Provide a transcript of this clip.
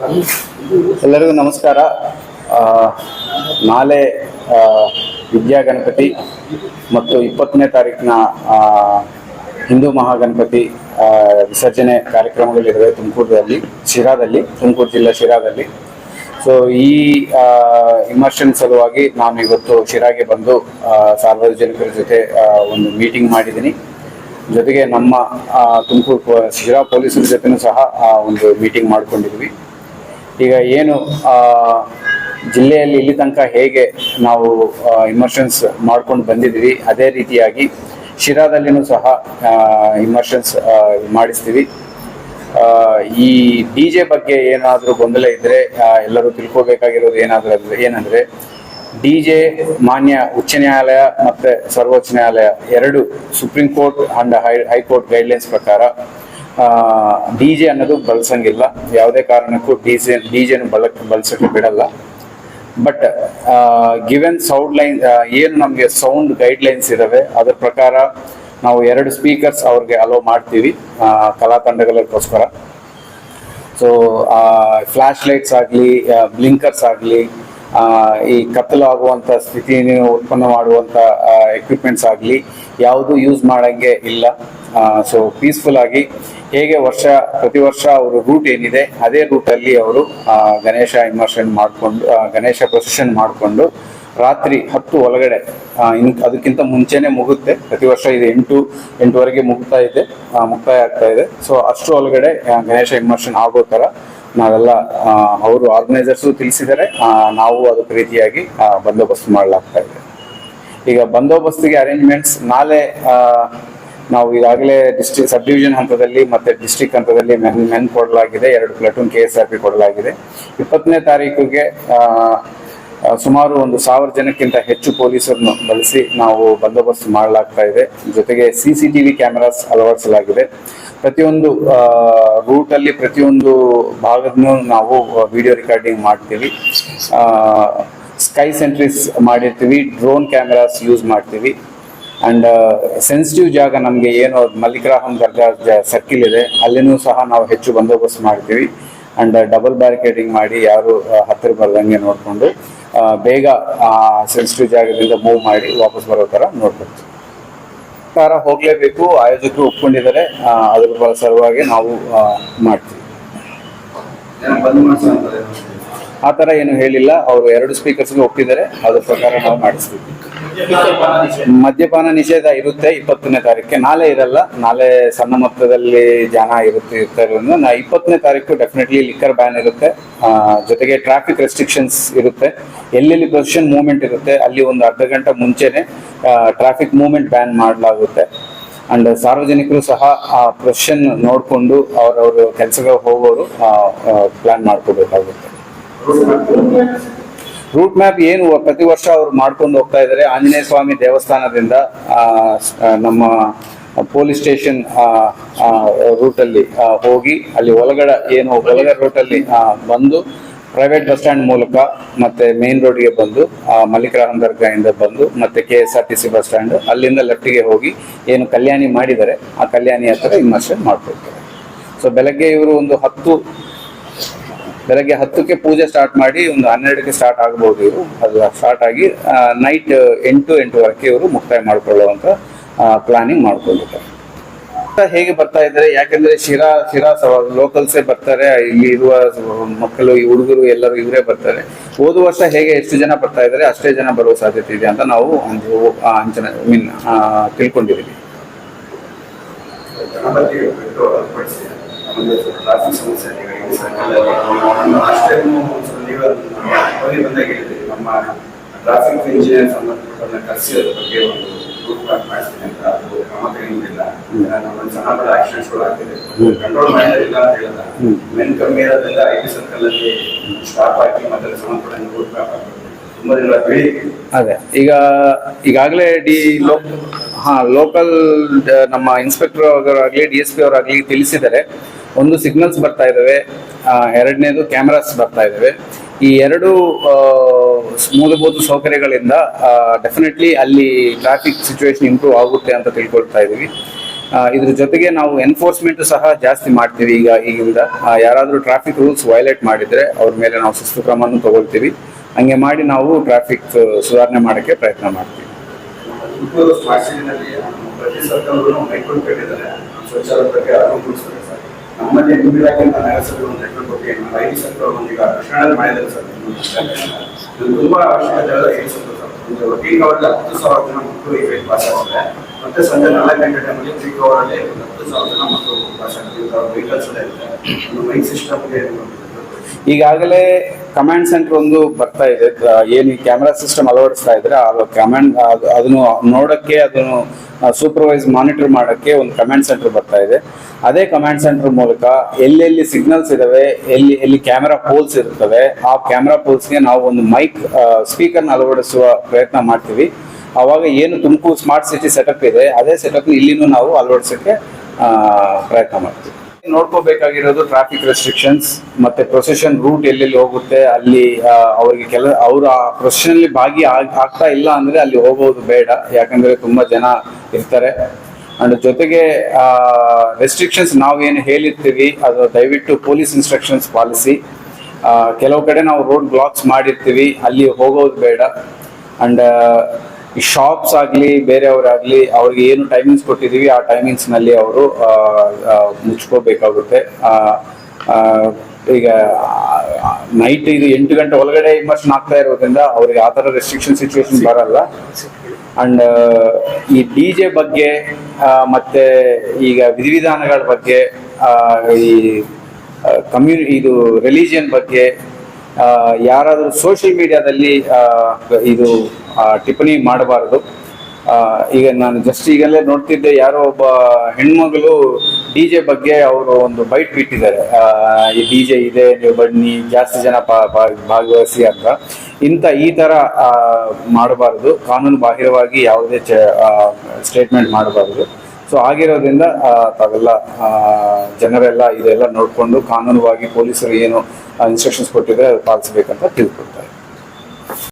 ಎಲ್ಲರಿಗೂ ನಮಸ್ಕಾರ. ನಾಳೆ ವಿದ್ಯಾ ಗಣಪತಿ ಮತ್ತು 20ನೇ ತಾರೀಕಿನ ಹಿಂದೂ ಮಹಾಗಣಪತಿ ವಿಸರ್ಜನೆ ಕಾರ್ಯಕ್ರಮಗಳಿವೆ ತುಮಕೂರು ಜಿಲ್ಲೆ ಶಿರಾದಲ್ಲಿ. ಸೊ ಈ ಇಮರ್ಷನ್ ಸಲುವಾಗಿ ನಾನು ಇವತ್ತು ಶಿರಾಗೆ ಬಂದು ಸಾರ್ವಜನಿಕರ ಜೊತೆ ಒಂದು ಮೀಟಿಂಗ್ ಮಾಡಿದ್ದೀನಿ. ಜೊತೆಗೆ ನಮ್ಮ ತುಮಕೂರು ಶಿರಾ ಪೊಲೀಸರ ಜೊತೆನೂ ಸಹ ಒಂದು ಮೀಟಿಂಗ್ ಮಾಡ್ಕೊಂಡಿದ್ವಿ. ಈಗ ಏನು ಜಿಲ್ಲೆಯಲ್ಲಿ ಇಲ್ಲಿ ತನಕ ಹೇಗೆ ನಾವು ಇಮರ್ಷನ್ಸ್ ಮಾಡ್ಕೊಂಡು ಬಂದಿದ್ವಿ, ಅದೇ ರೀತಿಯಾಗಿ ಶಿರಾದಲ್ಲಿನೂ ಸಹ ಇಮರ್ಷನ್ಸ್ ಮಾಡಿಸ್ತೀವಿ. ಈ DJ ಬಗ್ಗೆ ಏನಾದರೂ ಗೊಂದಲ ಇದ್ದರೆ ಎಲ್ಲರೂ ತಿಳ್ಕೋಬೇಕಾಗಿರೋದು ಏನಂದರೆ DJ ಮಾನ್ಯ ಉಚ್ಚ ನ್ಯಾಯಾಲಯ ಮತ್ತು ಸರ್ವೋಚ್ಚ ನ್ಯಾಯಾಲಯ ಎರಡು supreme court and high court guidelines ಪ್ರಕಾರ DJ ಅನ್ನೋದು ಬಳಸಂಗಿಲ್ಲ. ಯಾವುದೇ ಕಾರಣಕ್ಕೂ DJನು ಬಳಸಕ್ಕೆ ಬಿಡಲ್ಲ. ಬಟ್ ಗಿವೆನ್ ಸೌಂಡ್ ಲೈನ್ ಏನು ನಮಗೆ ಸೌಂಡ್ ಗೈಡ್ಲೈನ್ಸ್ ಇದಾವೆ ಅದರ ಪ್ರಕಾರ ನಾವು 2 ಸ್ಪೀಕರ್ಸ್ ಅವ್ರಿಗೆ ಅಲೋ ಮಾಡ್ತೀವಿ ಕಲಾ ತಂಡಗಳಿಗೋಸ್ಕರ. ಸೊ ಫ್ಲ್ಯಾಶ್ ಲೈಟ್ಸ್ ಆಗಲಿ, ಬ್ಲಿಂಕರ್ಸ್ ಆಗಲಿ, ಈ ಕತ್ತಲಾಗುವಂಥ ಸ್ಥಿತಿ ಉತ್ಪನ್ನ ಮಾಡುವಂಥ ಎಕ್ವಿಪ್ಮೆಂಟ್ಸ್ ಆಗಲಿ ಯಾವುದು ಯೂಸ್ ಮಾಡೋಂಗೆ ಇಲ್ಲ. ಸೊ ಪೀಸ್ಫುಲ್ ಆಗಿ ಹೇಗೆ ಪ್ರತಿ ವರ್ಷ ಅವರು ರೂಟ್ ಏನಿದೆ ಅದೇ ರೂಟಲ್ಲಿ ಅವರು ಗಣೇಶ ಇಮರ್ಷನ್ ಮಾಡಿಕೊಂಡು ಗಣೇಶ ಪ್ರೊಸೆಷನ್ ಮಾಡಿಕೊಂಡು ರಾತ್ರಿ 10 ಒಳಗಡೆ ಅದಕ್ಕಿಂತ ಮುಂಚೆನೇ ಮುಗುತ್ತೆ. ಪ್ರತಿ ವರ್ಷ ಇದು 8ವರೆಗೆ ಮುಕ್ತಾಯ ಆಗ್ತಾ ಇದೆ. ಸೊ ಅಷ್ಟರ ಒಳಗಡೆ ಗಣೇಶ ಇಮರ್ಷನ್ ಆಗೋ ಥರ ನಾವೆಲ್ಲ ಅವರು ಆರ್ಗನೈಸರ್ಸು ತಿಳಿಸಿದ್ದಾರೆ. ನಾವು ಅದಕ್ಕೆ ರೀತಿಯಾಗಿ ಬಂದೋಬಸ್ತ್ ಮಾಡಲಾಗ್ತಾ ಇದೆ. ಈಗ ಬಂದೋಬಸ್ತಿಗೆ ಅರೇಂಜ್ಮೆಂಟ್ಸ್ ನಾಳೆ ನಾವು ಈಗಾಗಲೇ ಸಬ್ ಡಿವಿಷನ್ ಹಂತದಲ್ಲಿ ಮತ್ತು ಡಿಸ್ಟ್ರಿಕ್ಟ್ ಹಂತದಲ್ಲಿ ಮೆನ್ ಕೊಡಲಾಗಿದೆ. 2 ಪ್ಲಟೂನ್ KSRP ಕೊಡಲಾಗಿದೆ. 20ನೇ ತಾರೀಕಿಗೆ ಸುಮಾರು 1000 ಜನಕ್ಕಿಂತ ಹೆಚ್ಚು ಪೊಲೀಸರನ್ನು ಬಳಸಿ ನಾವು ಬಂದೋಬಸ್ತ್ ಮಾಡಲಾಗ್ತಾ ಇದೆ. ಜೊತೆಗೆ CCTV ಕ್ಯಾಮೆರಾಸ್ ಅಳವಡಿಸಲಾಗಿದೆ. ಪ್ರತಿಯೊಂದು ರೂಟಲ್ಲಿ ಪ್ರತಿಯೊಂದು ಭಾಗದನ್ನು ನಾವು ವಿಡಿಯೋ ರೆಕಾರ್ಡಿಂಗ್ ಮಾಡ್ತೀವಿ. ಸ್ಕೈ ಸೆಂಟ್ರೀಸ್ ಮಾಡಿರ್ತೀವಿ, ಡ್ರೋನ್ ಕ್ಯಾಮೆರಾಸ್ ಯೂಸ್ ಮಾಡ್ತೀವಿ. ಆ್ಯಂಡ್ ಸೆನ್ಸಿಟಿವ್ ಜಾಗ ನಮಗೆ ಏನು ಮಲ್ಲಿಕರಾಹಂ ದರ್ಗಾ ಸರ್ಕಿಲ್ ಇದೆ ಅಲ್ಲಿನೂ ಸಹ ನಾವು ಹೆಚ್ಚು ಬಂದೋಬಸ್ತ್ ಮಾಡ್ತೀವಿ. ಆ್ಯಂಡ್ ಡಬಲ್ ಬ್ಯಾರಿಕೇಡಿಂಗ್ ಮಾಡಿ ಯಾರು ಹತ್ತಿರ ಬರ್ದಂಗೆ ನೋಡಿಕೊಂಡು ಬೇಗ ಸೆನ್ಸಿಟಿವ್ ಜಾಗದಿಂದ ಮೂವ್ ಮಾಡಿ ವಾಪಸ್ ಬರೋ ಥರ ನೋಡ್ಕೊಳ್ತೀವಿ. ಸರ್ಕಾರ ಹೋಗಲೇಬೇಕು, ಆಯೋಜಕರು ಒಪ್ಕೊಂಡಿದ್ದಾರೆ. ಅದ್ರ ಸಲುವಾಗಿ ನಾವು ಮಾಡ್ತೀವಿ. ಆ ಥರ ಏನು ಹೇಳಿಲ್ಲ. ಅವರು 2 ಸ್ಪೀಕರ್ಸ್ಗೆ ಒಪ್ಪಿದ್ದಾರೆ. ಅದ್ರ ಪ್ರಕಾರ ನಾವು ಮಾಡಿಸ್ತೀವಿ. ಮದ್ಯಪಾನ ನಿಷೇಧ ಇರುತ್ತೆ 20ನೇ ತಾರೀಕಿಗೆ. ನಾಳೆ ಇರಲ್ಲ. ನಾಳೆ ಸಣ್ಣ ಮೊತ್ತದಲ್ಲಿ ಜನ ಇರ್ತಾರೆ. 20ನೇ ತಾರೀಕು ಡೆಫಿನೆಟ್ಲಿ ಲಿಕ್ಕರ್ ಬ್ಯಾನ್ ಇರುತ್ತೆ. ಜೊತೆಗೆ ಟ್ರಾಫಿಕ್ ರೆಸ್ಟ್ರಿಕ್ಷನ್ಸ್ ಇರುತ್ತೆ. ಎಲ್ಲೆಲ್ಲಿ ಪ್ರೊಸೆಷನ್ ಮೂವ್ಮೆಂಟ್ ಇರುತ್ತೆ ಅಲ್ಲಿ ಒಂದು ಅರ್ಧ ಗಂಟೆ ಮುಂಚೆನೆ ಟ್ರಾಫಿಕ್ ಮೂವ್ಮೆಂಟ್ ಬ್ಯಾನ್ ಮಾಡಲಾಗುತ್ತೆ. ಅಂಡ್ ಸಾರ್ವಜನಿಕರು ಸಹ ಆ ಪ್ರೊಸೆಷನ್ ನೋಡಿಕೊಂಡು ಅವರವರು ಕೆಲಸಗಳು ಹೋಗೋರು ಪ್ಲಾನ್ ಮಾಡ್ಕೋಬೇಕಾಗುತ್ತೆ. ರೂಟ್ ಮ್ಯಾಪ್ ಏನು ಪ್ರತಿ ವರ್ಷ ಅವ್ರು ಮಾಡ್ಕೊಂಡು ಹೋಗ್ತಾ ಇದ್ದಾರೆ. ಆಂಜನೇಯ ಸ್ವಾಮಿ ದೇವಸ್ಥಾನದಿಂದ ನಮ್ಮ ಪೊಲೀಸ್ ಸ್ಟೇಷನ್ ರೂಟಲ್ಲಿ ಹೋಗಿ ಅಲ್ಲಿ ಒಳಗಡೆ ರೂಟಲ್ಲಿ ಬಂದು ಪ್ರೈವೇಟ್ ಬಸ್ ಸ್ಟ್ಯಾಂಡ್ ಮೂಲಕ ಮತ್ತೆ ಮೇನ್ ರೋಡ್ಗೆ ಬಂದು ಮಲ್ಲಿಕರಾಹಂ ದರ್ಗಾಯಿಂದ ಬಂದು ಮತ್ತೆ KSRTC ಬಸ್ ಸ್ಟ್ಯಾಂಡ್ ಅಲ್ಲಿಂದ ಲೆಫ್ಟಿಗೆ ಹೋಗಿ ಏನು ಕಲ್ಯಾಣಿ ಮಾಡಿದ್ದಾರೆ ಆ ಕಲ್ಯಾಣಿ ಹತ್ರ ಇಮರ್ಷನ್ ಮಾಡ್ಕೊಳ್ತಾರೆ. ಸೊ ಬೆಳಗ್ಗೆ ಇವರು ಬೆಳಗ್ಗೆ 10ಕ್ಕೆ ಪೂಜೆ ಸ್ಟಾರ್ಟ್ ಮಾಡಿ 12ಕ್ಕೆ ಸ್ಟಾರ್ಟ್ ಆಗ್ಬೋದು. ಇವರು ಅದು ಸ್ಟಾರ್ಟ್ ಆಗಿ ನೈಟ್ 8-8ವರೆಗೆ ಇವರು ಮುಕ್ತಾಯ ಮಾಡ್ಕೊಳ್ಳುವಂಥ ಪ್ಲಾನಿಂಗ್ ಮಾಡ್ಕೊಂಡಿದ್ದಾರೆ. ಹೇಗೆ ಬರ್ತಾ ಇದ್ದಾರೆ ಯಾಕೆಂದ್ರೆ ಶಿರಾ ಲೋಕಲ್ಸೇ ಬರ್ತಾರೆ. ಇಲ್ಲಿ ಇರುವ ಮಕ್ಕಳು, ಈ ಹುಡುಗರು ಎಲ್ಲರೂ ಇವರೇ ಬರ್ತಾರೆ. ಹೋದ ವರ್ಷ ಹೇಗೆ ಎಷ್ಟು ಜನ ಬರ್ತಾ ಇದ್ದಾರೆ ಅಷ್ಟೇ ಜನ ಬರುವ ಸಾಧ್ಯತೆ ಇದೆ ಅಂತ ನಾವು ತಿಳ್ಕೊಂಡಿದ್ದೀವಿ. ನಮ್ಮ ಟ್ರಾಫಿಕ್ ಇಂಜಿನಿಯರ್ ಸಂಬಂಧಪಟ್ಟ ಕರೆಸಿ ಅದ್ರ ಬಗ್ಗೆ ಒಂದು ಗ್ರೂಪ್ ಮಾಡ್ತೀನಿ ಅಂತ ಅದು ಕ್ರಮ ತೆಗೆಯುವುದಿಲ್ಲ. ನಮ್ಮ ಸಣ್ಣ ಪುಟ್ಟ ಆಕ್ಸಿಡೆಂಟ್ಸ್ಗಳು ಆಗ್ತಿದೆ, ಕಂಟ್ರೋಲ್ ಮಾಡೋದಿಲ್ಲ ಅಂತ ಹೇಳಿದ ಮೆನ್ ಕಮ್ಮಿ ಇರೋದ್ರಿಂದ IT ಸರ್ಕಲ್ ಅಲ್ಲಿ ಸ್ಟಾಪ್ ಹಾಕಿ ಮತ್ತೆ ಸಂಬಂಧಪಟ್ಟ ಗ್ರೂಪ್ ತುಂಬಾ ದಿನ ಬೇಡಿಕೆ. ಅದೇ ಈಗಾಗಲೇ ಲೋಕಲ್ ನಮ್ಮ ಇನ್ಸ್ಪೆಕ್ಟರ್ ಅವರಾಗಲಿ DSP ಅವರಾಗಲಿ ತಿಳಿಸಿದ್ದಾರೆ. ಒಂದು ಸಿಗ್ನಲ್ಸ್ ಬರ್ತಾ ಇದ್ದಾವೆ, ಎರಡನೇದು ಕ್ಯಾಮ್ರಾಸ್ ಬರ್ತಾ ಇದ್ದಾವೆ. ಈ 2 ಮೂಲಭೂತ ಸೌಕರ್ಯಗಳಿಂದ ಡೆಫಿನೆಟ್ಲಿ ಅಲ್ಲಿ ಟ್ರಾಫಿಕ್ ಸಿಚುವೇಶನ್ ಇಂಪ್ರೂವ್ ಆಗುತ್ತೆ ಅಂತ ತಿಳ್ಕೊಳ್ತಾ ಇದ್ದೀವಿ. ಇದ್ರ ಜೊತೆಗೆ ನಾವು ಎನ್ಫೋರ್ಸ್ಮೆಂಟ್ ಸಹ ಜಾಸ್ತಿ ಮಾಡ್ತೀವಿ. ಈಗಿಂದ ಯಾರಾದರೂ ಟ್ರಾಫಿಕ್ ರೂಲ್ಸ್ ವೈಲೇಟ್ ಮಾಡಿದ್ರೆ ಅವ್ರ ಮೇಲೆ ನಾವು ಶಿಸ್ತು ಕ್ರಮವನ್ನು ತಗೊಳ್ತೀವಿ. ಹಂಗೆ ಮಾಡಿ ನಾವು ಟ್ರಾಫಿಕ್ ಸುಧಾರಣೆ ಮಾಡೋಕ್ಕೆ ಪ್ರಯತ್ನ ಮಾಡ್ತೀವಿ. ತುಮಕೂರು ಸ್ಮಾರ್ಟ್ ಸಿಟಿನಲ್ಲಿ ಪ್ರತಿ ಸರ್ಕಾರಗಳು ನೆಟ್ವರ್ಕ್ ಕಟ್ಟಿದ್ದಾರೆ, ಶೌಚಾಲಯ ಬಗ್ಗೆ ಅನುಕೂಲಿಸ್ತಾರೆ ಸರ್. ನಮ್ಮಲ್ಲಿ ನಿಮ್ಮ ಇಲಾಖೆಯಿಂದ ನಗರಸಭೆ ಒಂದು ನೆಟ್ವರ್ಕ್ ಬಗ್ಗೆ ನಮ್ಮ ಐದು ಸರ್ಕಾರ ಈಗ ಕೃಷ್ಣಾದಲ್ಲಿ ಮಾಡಿದ್ದಾರೆ ಸರ್. ಇದು ತುಂಬಾ ಅವಶ್ಯಕತೆ ಸರ್. ಒಂದು ಪೀಕ್ ಅವರ್ಗೆ 10,000 ಜನ ಮಕ್ಕಳು ಈಗ ಪಾಸ್ ಆಗ್ತಾರೆ. ಮತ್ತೆ ಸಂಜೆ 4 ಗಂಟೆ ಟೈಮಲ್ಲಿ ಪೀಕ್ ಅವರಲ್ಲಿ 10,000 ಜನ ಮಕ್ಕಳು ಪಾಸ್ ಆಗ್ತಾರೆ. ವೆಹಿಕಲ್ಸ್ ಎಲ್ಲ ಇರುತ್ತೆ. ಒಂದು ಮೈಕ್ ಸಿಸ್ಟಮ್ಗೆ ಈಗಾಗಲೇ ಕಮಾಂಡ್ ಸೆಂಟರ್ ಒಂದು ಬರ್ತಾ ಇದೆ. ಏನು ಈ ಕ್ಯಾಮೆರಾ ಸಿಸ್ಟಮ್ ಅಳವಡಿಸ್ತಾ ಇದ್ರೆ ಆ ಕಮಾಂಡ್ ಅದನ್ನು ನೋಡಕ್ಕೆ, ಅದನ್ನು ಸೂಪರ್ವೈಸ್ ಮಾನಿಟರ್ ಮಾಡೋಕ್ಕೆ ಒಂದು ಕಮಾಂಡ್ ಸೆಂಟರ್ ಬರ್ತಾ ಇದೆ. ಅದೇ ಕಮಾಂಡ್ ಸೆಂಟರ್ ಮೂಲಕ ಎಲ್ಲೆಲ್ಲಿ ಸಿಗ್ನಲ್ಸ್ ಇದಾವೆ, ಎಲ್ಲಿ ಕ್ಯಾಮೆರಾ ಪೋಲ್ಸ್ ಇರ್ತವೆ, ಆ ಕ್ಯಾಮೆರಾ ಪೋಲ್ಸ್ಗೆ ನಾವು ಒಂದು ಮೈಕ್ ಸ್ಪೀಕರ್ನ ಅಳವಡಿಸುವ ಪ್ರಯತ್ನ ಮಾಡ್ತೀವಿ. ಆವಾಗ ಏನು ತುಮಕೂರು ಸ್ಮಾರ್ಟ್ ಸಿಟಿ ಸೆಟಪ್ ಇದೆ, ಅದೇ ಸೆಟಪ್ ಇಲ್ಲಿನೂ ನಾವು ಅಳವಡಿಸೋಕ್ಕೆ ಪ್ರಯತ್ನ ಮಾಡ್ತೀವಿ. ನೋಡ್ಕೋಬೇಕಾಗಿರೋದು ಟ್ರಾಫಿಕ್ ರೆಸ್ಟ್ರಿಕ್ಷನ್ಸ್ ಮತ್ತೆ ಪ್ರೊಸೆಷನ್ ರೂಟ್ ಎಲ್ಲೆಲ್ಲಿ ಹೋಗುತ್ತೆ, ಅಲ್ಲಿ ಅವರಿಗೆ ಅವರು ಆ ಪ್ರೊಸೆಷನ್ ಭಾಗಿ ಆಗ್ತಾ ಇಲ್ಲ ಅಂದ್ರೆ ಅಲ್ಲಿ ಹೋಗೋದು ಬೇಡ. ಯಾಕಂದ್ರೆ ತುಂಬಾ ಜನ ಇರ್ತಾರೆ. ಅಂಡ್ ಜೊತೆಗೆ ರೆಸ್ಟ್ರಿಕ್ಷನ್ಸ್ ನಾವೇನು ಹೇಳಿರ್ತೀವಿ ಅದು ದಯವಿಟ್ಟು ಪೊಲೀಸ್ ಇನ್ಸ್ಟ್ರಕ್ಷನ್ಸ್ ಪಾಲಿಸಿ. ಕೆಲವು ಕಡೆ ನಾವು ರೋಡ್ ಬ್ಲಾಕ್ಸ್ ಮಾಡಿರ್ತೀವಿ, ಅಲ್ಲಿ ಹೋಗೋದು ಬೇಡ. ಅಂಡ್ ಈ ಶಾಪ್ಸ್ ಆಗಲಿ ಬೇರೆಯವರಾಗಲಿ ಅವ್ರಿಗೆ ಏನು ಟೈಮಿಂಗ್ಸ್ ಕೊಟ್ಟಿದ್ದೀವಿ ಆ ಟೈಮಿಂಗ್ಸ್ನಲ್ಲಿ ಅವರು ಮುಚ್ಕೋಬೇಕಾಗುತ್ತೆ. ಈಗ ನೈಟ್ ಇದು 8 ಗಂಟೆ ಒಳಗಡೆ ಇಮರ್ಷನ್ ಆಗ್ತಾ ಇರೋದ್ರಿಂದ ಅವ್ರಿಗೆ ಆ ಥರ ರೆಸ್ಟ್ರಿಕ್ಷನ್ ಸಿಚುವೇಶನ್ ಬರಲ್ಲ. ಅಂಡ್ ಈ DJ ಬಗ್ಗೆ ಮತ್ತೆ ಈಗ ವಿಧಿವಿಧಾನಗಳ ಬಗ್ಗೆ, ಈ ಇದು ರಿಲಿಜಿಯನ್ ಬಗ್ಗೆ ಯಾರಾದರೂ ಸೋಷಿಯಲ್ ಮೀಡಿಯಾದಲ್ಲಿ ಇದು ಟಿಪ್ಪಣಿ ಮಾಡಬಾರದು. ಈಗ ನಾನು ಜಸ್ಟ್ ಈಗಲೇ ನೋಡ್ತಿದ್ದೆ, ಯಾರೋ ಒಬ್ಬ ಹೆಣ್ಮಗಳು DJ ಬಗ್ಗೆ ಅವರು ಒಂದು ಬೈಟ್ ಬಿಟ್ಟಿದ್ದಾರೆ. ಈ DJ ಇದೆ, ನೀವು ಬನ್ನಿ, ಜಾಸ್ತಿ ಜನ ಭಾಗವಹಿಸಿ ಅಂತ. ಈ ಥರ ಮಾಡಬಾರ್ದು. ಕಾನೂನು ಬಾಹಿರವಾಗಿ ಯಾವುದೇ ಸ್ಟೇಟ್ಮೆಂಟ್ ಮಾಡಬಾರ್ದು. ಸೊ ಆಗಿರೋದ್ರಿಂದ ತಾವೆಲ್ಲ ಜನರೆಲ್ಲ ಇದೆಲ್ಲ ನೋಡಿಕೊಂಡು ಕಾನೂನುವಾಗಿ ಪೊಲೀಸರು ಏನು ಇನ್ಸ್ಟ್ರಕ್ಷನ್ಸ್ ಕೊಟ್ಟಿದ್ರೆ ಅದು ಪಾಲಿಸಬೇಕಂತ ತಿಳ್ಕೊಳ್ತಾರೆ.